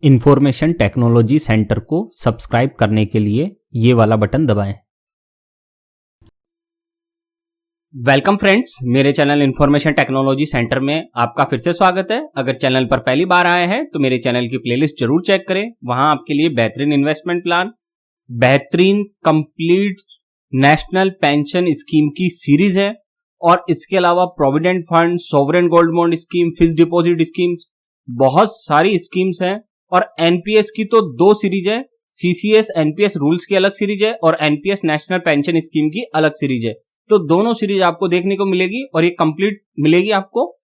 Information technology centre को subscribe करने के लिए ये वाला बटन दबाएं। वेलकम फ्रेंड्स, मेरे चैनल इंफॉर्मेशन टेक्नोलॉजी सेंटर में आपका फिर से स्वागत है। अगर चैनल पर पहली बार आए हैं तो मेरे चैनल की प्लेलिस्ट जरूर चेक करें। वहां आपके लिए बेहतरीन इन्वेस्टमेंट प्लान, बेहतरीन कंप्लीट नेशनल पेंशन स्कीम की सीरीज है और इसके अलावा provident fund, sovereign gold bond scheme, fixed deposit schemes, बहुत सारी स्कीम्स हैं। और एनपीएस की तो दो सीरीज है, सीसीएस एनपीएस रूल्स की अलग सीरीज है और एनपीएस नेशनल पेंशन स्कीम की अलग सीरीज है। तो दोनों सीरीज आपको देखने को मिलेगी और ये कंप्लीट मिलेगी आपको।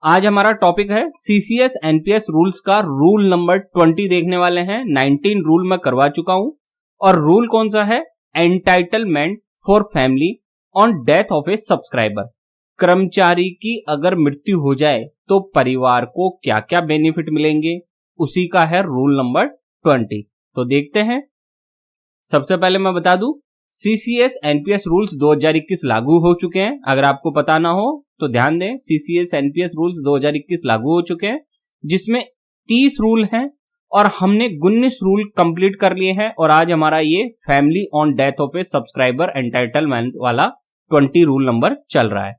आज हमारा टॉपिक है सीसीएस एनपीएस रूल्स का रूल नंबर 20 देखने वाले हैं। 19 रूल मैं करवा चुका हूं और रूल कौन सा है? Entitlement for family on death of A subscriber. कर्मचारी की अगर मृत्यु हो जाए तो परिवार को क्या क्या बेनिफिट मिलेंगे, उसी का है रूल नंबर 20। तो देखते हैं। सबसे पहले मैं बता दूं, सीसीएस एनपीएस रूल्स 2021 लागू हो चुके हैं। अगर आपको पता ना हो तो ध्यान दें, सीसीएस एनपीएस रूल्स 2021 लागू हो चुके हैं, जिसमें 30 रूल हैं और हमने 19 रूल कंप्लीट कर लिए हैं। और आज हमारा ये family on death of A subscriber entitlement वाला 20 रूल नंबर चल रहा है।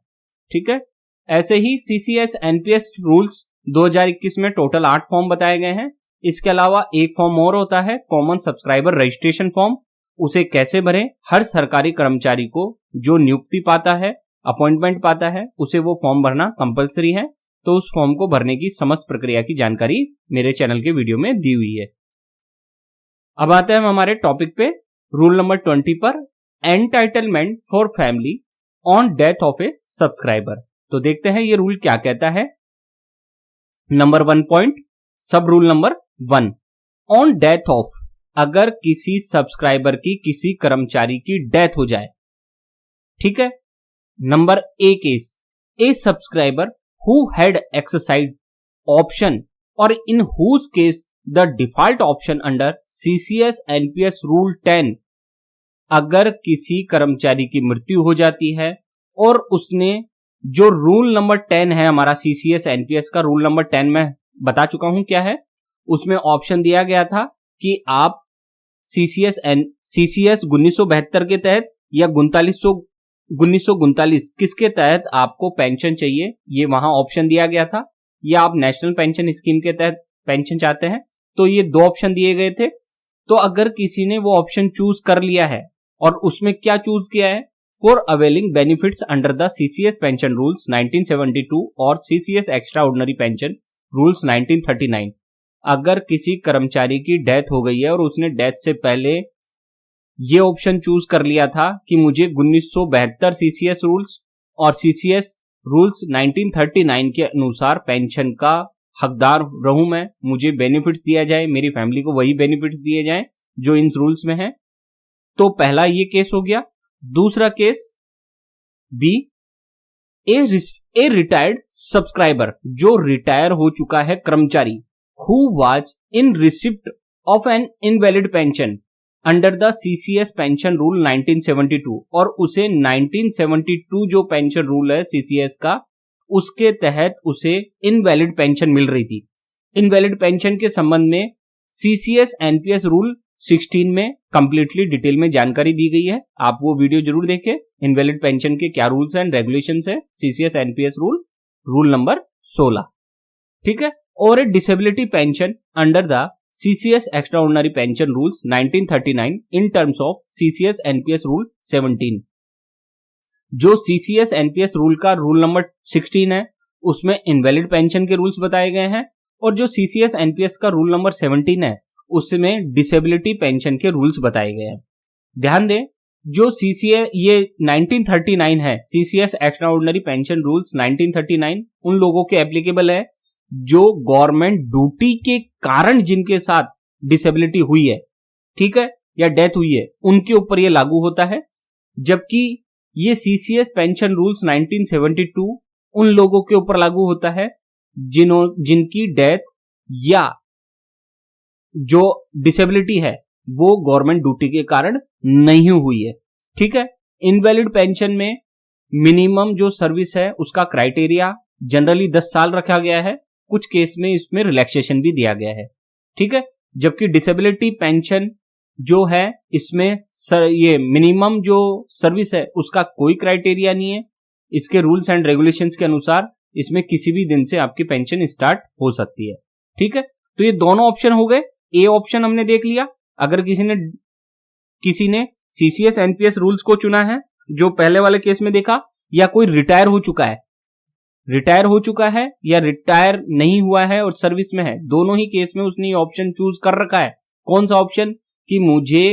ठीक है। ऐसे ही सीसीएस एनपीएस रूल्स 2021 में टोटल 8 फॉर्म बताए गए हैं। इसके अलावा एक फॉर्म और होता है कॉमन सब्सक्राइबर रजिस्ट्रेशन फॉर्म। उसे कैसे भरें? हर सरकारी कर्मचारी को जो नियुक्ति पाता है, अपॉइंटमेंट पाता है, उसे वो फॉर्म भरना कंपलसरी है। तो उस फॉर्म को भरने की समस्त प्रक्रिया की जानकारी मेरे चैनल के वीडियो में दी हुई है। अब आते हैं हम हमारे टॉपिक पे, रूल नंबर 20 पर, entitlement for family on death of A subscriber. तो देखते हैं ये रूल क्या कहता है। नंबर 1 पॉइंट, सब rule number 1, on death of, अगर किसी सब्सक्राइबर की किसी कर्मचारी की डेथ हो जाए, ठीक है। Number a case, a subscriber who had exercise option और in whose case the default option under CCS NPS rule 10, अगर किसी कर्मचारी की मृत्यु हो जाती है और उसने जो रूल नंबर 10 है हमारा सीसीएस एनपीएस का, रूल नंबर 10 में बता चुका हूं क्या है। उसमें ऑप्शन दिया गया था कि आप सीसीएस 1972 के तहत या 1939 किसके तहत आपको पेंशन चाहिए, ये वहां ऑप्शन दिया गया था। या आप नेशनल पेंशन स्कीम के तहत पेंशन चाहते हैं, तो ये दो ऑप्शन दिए गए थे। तो अगर किसी ने वो ऑप्शन चूज कर लिया है और उसमें क्या चूज किया है, for availing benefits under the CCS pension rules 1972 और CCS extraordinary pension rules 1939, अगर किसी कर्मचारी की डेथ हो गई है और उसने डेथ से पहले ये ऑप्शन चूज कर लिया था कि मुझे 1972 सीसीएस रूल्स और सीसीएस रूल्स 1939 के अनुसार पेंशन का हकदार रहूं मैं, मुझे बेनिफिट्स दिया जाए, मेरी फैमिली को वही बेनिफिट्स दिए जाएं जो इन रूल्स में है। तो पहला ये केस हो गया। दूसरा case B, a retired subscriber, जो रिटायर हो चुका है कर्मचारी, who was in receipt of an invalid pension under the CCS pension rule 1972, और उसे 1972 जो पेंशन रूल है सीसीएस का, उसके तहत उसे इनवैलिड पेंशन मिल रही थी। इनवैलिड पेंशन के संबंध में सीसीएस एनपीएस रूल 16 में कंप्लीटली डिटेल में जानकारी दी गई है, आप वो वीडियो जरूर देखें। इनवैलिड पेंशन के क्या रूल्स एंड रेगुलेशंस है, सीसीएस एनपीएस रूल नंबर 16, ठीक है। और a disability pension under the CCS extraordinary pension rules 1939 in terms of CCS NPS rule 17। जो सीसीएस एनपीएस रूल का रूल नंबर 16 है उसमें इनवैलिड पेंशन के रूल्स बताए गए हैं, और जो सीसीएस एनपीएस का रूल नंबर 17 है उसमें डिसेबिलिटी पेंशन के रूल्स बताए गए हैं। ड्यान दें, जो सीसीएस ये 1939 है, CCS extraordinary pension rules 1939 उन लोगों के एप्लीकेबल है जो गवर्नमेंट ड्यूटी के कारण जिनके साथ डिसेबिलिटी हुई है, ठीक है, या डेथ हुई है, उनके ऊपर ये लागू होता है। जबकि ये सीसीएस पेंशन रूल्स 1972 उन लोगों के ऊपर लागू होता है जिनकी डेथ या जो डिसेबिलिटी है वो गवर्नमेंट ड्यूटी के कारण नहीं हुई है, ठीक है। इनवैलिड पेंशन में मिनिमम जो सर्विस है उसका क्राइटेरिया जनरली 10 साल रखा गया है, कुछ केस में इसमें रिलैक्सेशन भी दिया गया है, ठीक है। जबकि डिसेबिलिटी पेंशन जो है इसमें ये मिनिमम जो सर्विस है उसका कोई क्राइटेरिया नहीं है। इसके रूल्स एंड रेगुलेशंस के अनुसार इसमें किसी भी दिन से आपकी पेंशन स्टार्ट हो सकती है। ठीक है, तो ये दोनों ऑप्शन हो गए। ए ऑप्शन हमने देख लिया। अगर किसी ने सीसीएस एनपीएस रूल्स को चुना है, जो पहले वाले केस में देखा, या कोई रिटायर हो चुका है या रिटायर नहीं हुआ है और सर्विस में है, दोनों ही केस में उसने ये ऑप्शन चूज कर रखा है। कौन सा ऑप्शन? कि मुझे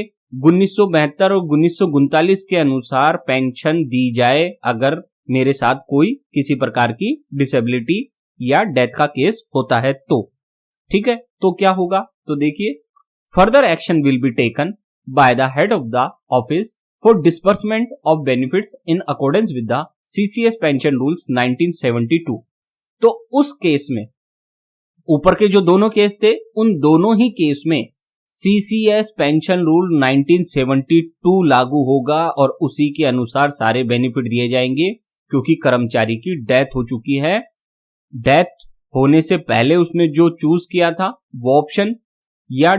1972 और 1939 के अनुसार पेंशन दी जाए अगर मेरे साथ कोई किसी प्रकार की डिसेबिलिटी या डेथ का केस होता है तो। ठीक है, तो क्या होगा? तो देखिए, further action will be taken by the head of the office for disbursement of benefits in accordance with the CCS pension rules 1972। तो उस केस में, ऊपर के जो दोनों केस थे, उन दोनों ही केस में सीसीएस पेंशन रूल 1972 लागू होगा और उसी के अनुसार सारे बेनिफिट दिए जाएंगे, क्योंकि कर्मचारी की डेथ हो चुकी है। डेथ होने से पहले उसने जो चूज किया था वो ऑप्शन, या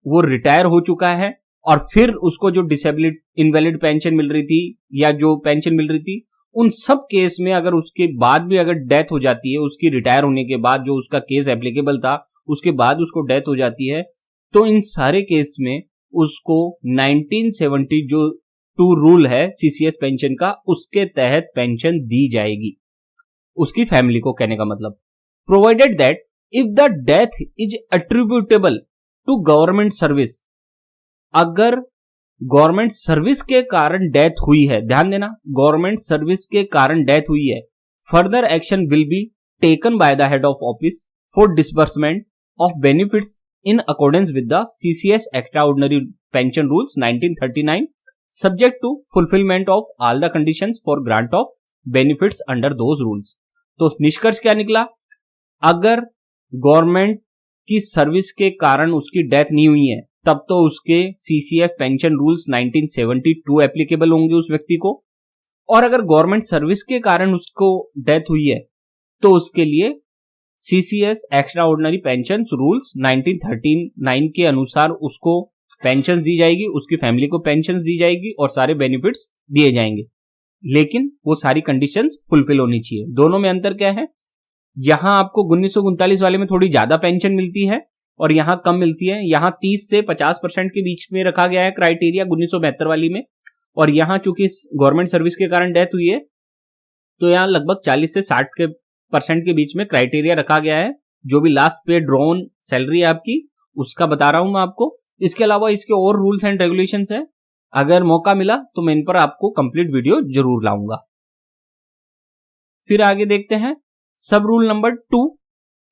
वो रिटायर हो चुका है और फिर उसको जो डिसेबिलिटी इनवैलिड पेंशन मिल रही थी या जो पेंशन मिल रही थी, उन सब केस में अगर उसके बाद भी अगर डेथ हो जाती है, उसकी रिटायर होने के बाद जो उसका केस एप्लीकेबल था उसके बाद उसको डेथ हो जाती है, तो इन सारे केस में उसको 1970 जो रूल है सीसीएस पेंशन का, उसके तहत पेंशन दी जाएगी उसकी फैमिली को। कहने का मतलब, provided that if the death is attributable to government service, अगर गवर्नमेंट सर्विस के कारण डेथ हुई है, ध्यान देना, गवर्नमेंट सर्विस के कारण डेथ हुई है, further action will be taken by the head of office for disbursement of benefits in accordance with the CCS Extraordinary Pension Rules 1939, subject to fulfillment of all the conditions for grant of benefits under those rules। तो निष्कर्ष क्या निकला? अगर government की service के कारण उसकी death नहीं हुई है, तब तो उसके CCS पेंशन रूल्स 1972 एप्लीकेबल होंगे उस व्यक्ति को, और अगर गवर्नमेंट सर्विस के कारण उसको डेथ हुई है तो उसके लिए CCS extraordinary pension rules 1939 के अनुसार उसको पेंशन दी जाएगी, उसकी फैमिली को पेंशन दी जाएगी और सारे बेनिफिट्स दिए जाएंगे, लेकिन वो सारी कंडीशंस फुलफिल होनी चाहिए। दोनों में अंतर क्या है? यहां आपको 1939 वाले में थोड़ी ज्यादा पेंशन मिलती है और यहां कम मिलती है। यहां 30 से 50% के बीच में रखा गया है क्राइटेरिया 1972 वाली में, और यहां चूंकि गवर्नमेंट सर्विस के कारण डेथ हुई है तो यहां लगभग 40 से 60% के बीच में क्राइटेरिया रखा गया है। जो भी लास्ट पे ड्रॉन सैलरी है आपकी, उसका बता रहा हूं मैं आपको। इसके अलावा इसके और रूल्स एंड रेगुलेशंस है, अगर मौका मिला तो मैं इन पर आपको कंप्लीट वीडियो जरूर लाऊंगा। फिर आगे देखते हैं sub rule number 2,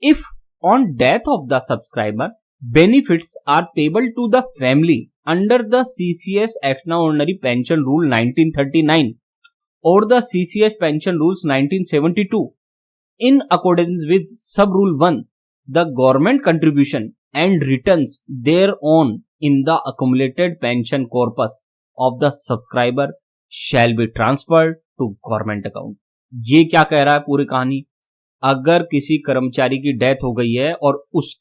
if on death of the subscriber benefits are payable to the family under the CCS extraordinary pension rule 1939 और the CCS pension rules 1972 in accordance with sub rule 1, the government contribution and returns thereon in the accumulated pension corpus of the subscriber shall be transferred to government account। ये क्या कह रहा है पूरी कहानी? अगर किसी कर्मचारी की डेथ हो गई है और उस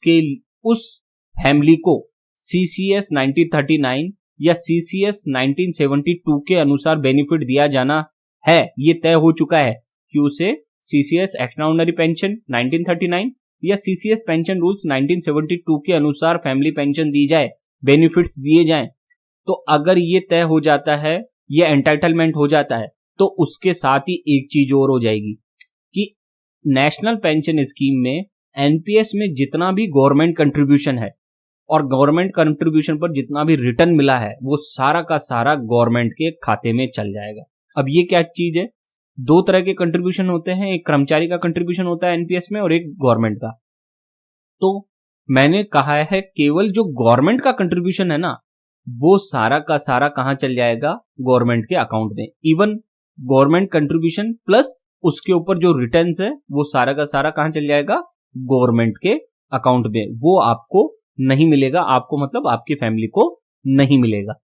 फैमिली को सीसीएस 1939 या सीसीएस 1972 के अनुसार बेनिफिट दिया जाना है, ये तय हो चुका है कि उसे सीसीएस एक्स्ट्राऑर्डिनरी पेंशन 1939 या सीसीएस पेंशन रूल्स 1972 के अनुसार फैमिली पेंशन दी जाए, बेनिफिट्स दिए जाएं, तो अगर ये तय हो जाता है, ये एंटाइटलमेंट हो जाता है, तो उसके साथ ही एक चीज और हो जाएगी कि नेशनल पेंशन स्कीम में एनपीएस में जितना भी गवर्नमेंट कंट्रीब्यूशन है और गवर्नमेंट कंट्रीब्यूशन पर जितना भी रिटर्न मिला है, वो सारा का सारा गवर्नमेंट के खाते में चल जाएगा। अब ये क्या चीज है? दो तरह के कंट्रीब्यूशन होते हैं, एक कर्मचारी का कंट्रीब्यूशन होता है एनपीएस में और एक गवर्नमेंट का। तो मैंने कहा है केवल जो गवर्नमेंट का कंट्रीब्यूशन है ना, वो सारा का सारा कहां चल जाएगा? गवर्नमेंट के अकाउंट में। इवन गवर्नमेंट कंट्रीब्यूशन प्लस उसके ऊपर जो रिटर्न्स है वो सारा का सारा कहां चल जाएगा? गवर्नमेंट के अकाउंट में। वो आपको नहीं मिलेगा, आपको मतलब आपकी फैमिली को नहीं मिलेगा।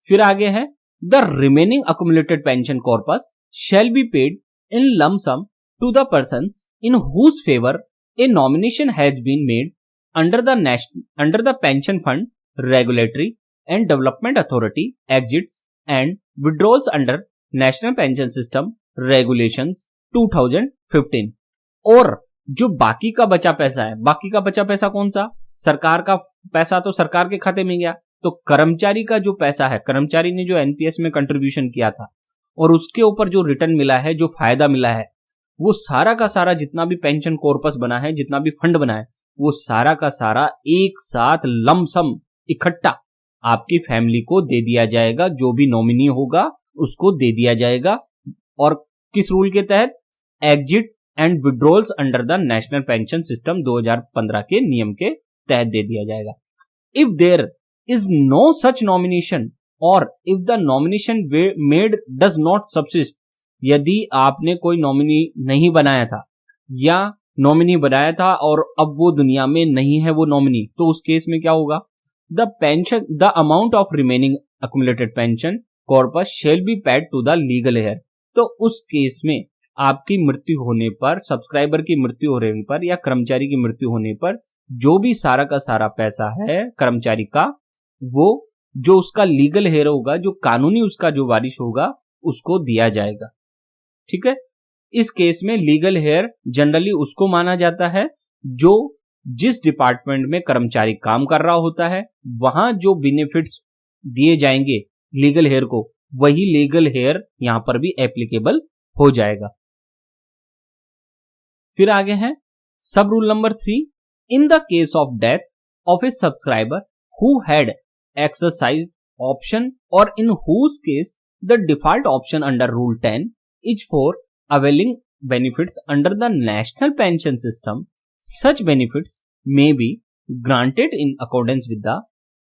फिर आगे है the remaining accumulated pension corpus shall be paid in lump sum to the persons in whose favor a nomination has been made under the pension fund regulatory and development authority exits and withdrawals under national pension system regulations 2015। और जो बाकी का बचा पैसा है, बाकी का बचा पैसा कौन सा? सरकार का पैसा तो सरकार के खाते में गया, तो कर्मचारी का जो पैसा है, कर्मचारी ने जो एनपीएस में कंट्रीब्यूशन किया था और उसके ऊपर जो रिटर्न मिला है, जो फायदा मिला है, वो सारा का सारा जितना भी पेंशन कॉर्पस बना है, जितना भी फंड बना है, वो सारा का सारा एक साथ लमसम इकट्ठा आपकी फैमिली को दे दिया जाएगा। जो भी नॉमिनी होगा उसको दे दिया जाएगा। और किस रूल के तहत? Exit and withdrawals under the National Pension System 2015 के नियम के तहत दे दिया जाएगा। If there is no such nomination और if the nomination made does not subsist, यदि आपने कोई नॉमिनी नहीं बनाया था या नॉमिनी बनाया था और अब वो दुनिया में नहीं है वो नॉमिनी, तो उस केस में क्या होगा? The amount of remaining accumulated pension corpus shall be paid to the legal heir. तो उस केस में आपकी मृत्यु होने पर, सब्सक्राइबर की मृत्यु होने पर या कर्मचारी की मृत्यु होने पर जो भी सारा का सारा पैसा है कर्मचारी का, वो जो उसका लीगल हेयर होगा, जो कानूनी उसका जो वारिश होगा, उसको दिया जाएगा। ठीक है। इस केस में लीगल हेयर जनरली उसको माना जाता है जो जिस डिपार्टमेंट में कर्मचारी काम कर रहा होता है, वहां जो बेनिफिट्स दिए जाएंगे लीगल हेयर को, वही लीगल हेयर यहां पर भी एप्लीकेबल हो जाएगा। फिर आगे है सब rule number 3। In the case of death of A subscriber who had exercised option or in whose case the default option under rule 10 is for availing benefits under the national pension system, such benefits may be granted in accordance with the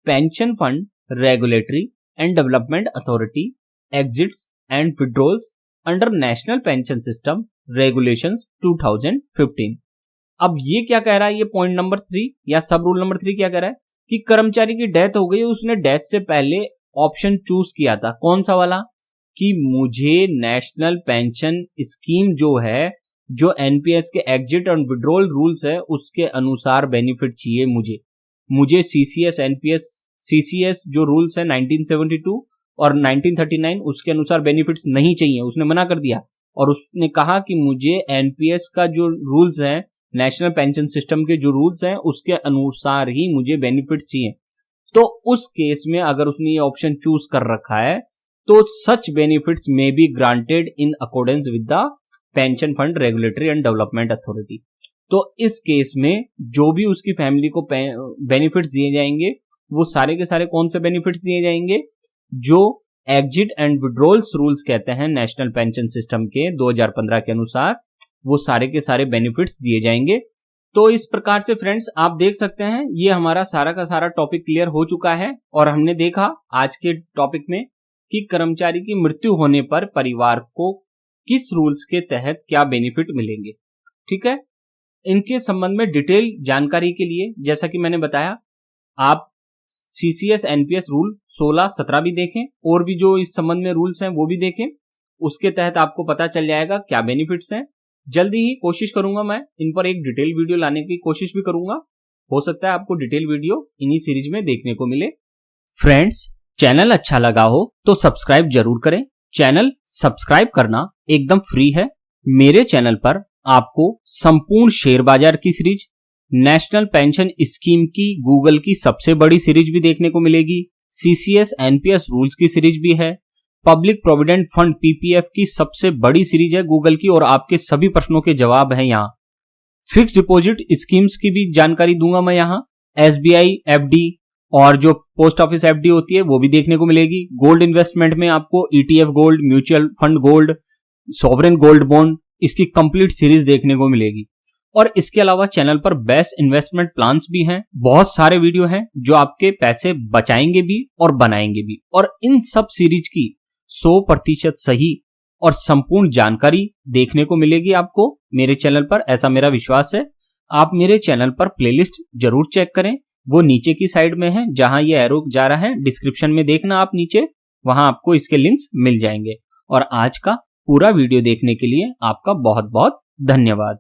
pension fund regulatory and development authority exits and withdrawals under national pension system regulations 2015। अब ये क्या कह रहा है? ये point number 3 या सब rule number 3 क्या कह रहा है कि कर्मचारी की डेथ हो गई, उसने डेथ से पहले ऑप्शन चूज किया था। कौन सा वाला? कि मुझे नेशनल पेंशन स्कीम जो है, जो एनपीएस के एग्जिट और विड्रॉल रूल्स है, उसके अनुसार बेनिफिट चाहिए। मुझे सीसीएस एनपीएस सीसीएस जो रूल्स है 1972 और 1939 उसके अनुसार बेनिफिट्स नहीं चाहिए, उसने मना कर दिया। और उसने कहा कि मुझे एनपीएस का जो रूल्स है, नेशनल पेंशन सिस्टम के जो रूल्स हैं, उसके अनुसार ही मुझे बेनिफिट चाहिए। तो उस केस में अगर उसने ये ऑप्शन चूज कर रखा है तो सच बेनिफिट्स में be granted in accordance with the pension fund regulatory and development authority. तो इस केस में जो भी उसकी फैमिली को बेनिफिट्स दिए जाएंगे, वो सारे के सारे कौन से बेनिफिट्स दिए जाएंगे? जो एग्जिट एंड विड्रॉल्स रूल्स कहते हैं नेशनल पेंशन सिस्टम के 2015 के अनुसार, वो सारे के सारे बेनिफिट्स दिए जाएंगे। तो इस प्रकार से फ्रेंड्स आप देख सकते हैं ये हमारा सारा का सारा टॉपिक क्लियर हो चुका है और हमने देखा आज के टॉपिक में कि कर्मचारी की मृत्यु होने पर परिवार को किस रूल्स के तहत क्या बेनिफिट मिलेंगे। ठीक है। इनके संबंध में डिटेल जानकारी के लिए जैसा कि मैंने बताया, आप सीसीएस एनपीएस रूल 16-17 भी देखें और भी जो इस संबंध में रूल्स हैं वो भी देखें। उसके तहत आपको पता चल जाएगा क्या बेनिफिट्स हैं। जल्दी ही कोशिश करूंगा मैं इन पर एक डिटेल वीडियो लाने की कोशिश भी करूंगा। हो सकता है आपको डिटेल वीडियो इन्हीं सीरीज में देखने को मिले। फ्रेंड्स, चैनल अच्छा लगा हो तो सब्सक्राइब जरूर करें। चैनल सब्सक्राइब करना एकदम फ्री है। मेरे चैनल पर आपको संपूर्ण शेयर बाजार की सीरीज, नेशनल पेंशन स्कीम की गूगल की सबसे बड़ी सीरीज भी देखने को मिलेगी, सीसीएस एनपीएस रूल्स की सीरीज भी है, पब्लिक प्रोविडेंट फंड पीपीएफ की सबसे बड़ी सीरीज है गूगल की और आपके सभी प्रश्नों के जवाब हैं यहाँ। फिक्स डिपॉजिट स्कीम्स की भी जानकारी दूंगा मैं यहाँ, एसबीआई एफडी और जो पोस्ट ऑफिस एफडी होती है वो भी देखने को मिलेगी। गोल्ड इन्वेस्टमेंट में आपको ETF gold, mutual fund gold, sovereign gold bond, इसकी कंप्लीट सीरीज देखने को मिलेगी। और इसके अलावा चैनल पर बेस्ट इन्वेस्टमेंट प्लान्स भी हैं। बहुत सारे वीडियो हैं जो आपके पैसे बचाएंगे भी और बनाएंगे भी। और इन सब सीरीज की 100% सही और संपूर्ण जानकारी देखने को मिलेगी आपको मेरे चैनल पर, ऐसा मेरा विश्वास है। आप मेरे चैनल पर प्लेलिस्ट जरूर चेक करें, वो नीचे की साइड में है जहां ये एरो जा रहा है, डिस्क्रिप्शन में देखना आप नीचे, वहां आपको इसके लिंक्स मिल जाएंगे। और आज का पूरा वीडियो देखने के लिए आपका बहुत बहुत धन्यवाद।